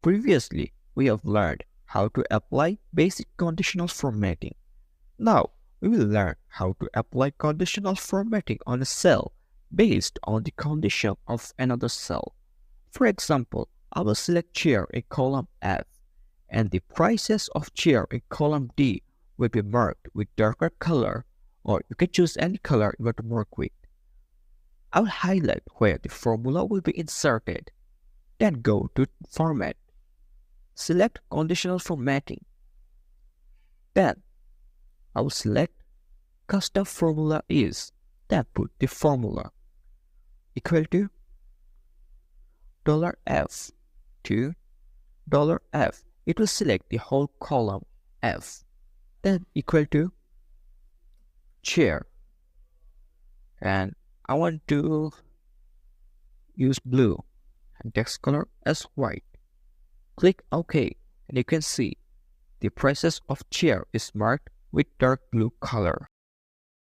Previously, we have learned how to apply basic conditional formatting. Now, we will learn how to apply conditional formatting on a cell based on the condition of another cell. For example, I will select chair in column F, and the prices of chair in column D will be marked with darker color, or you can choose any color you want to mark with. I will highlight where the formula will be inserted, then go to Format. Select Conditional Formatting. Then, I will select Custom Formula Is, then put the formula equal to $F to $F. It will select the whole column F, then equal to chair, and I want to use blue and text color as white. Click OK, and you can see the prices of chair is marked with dark blue color.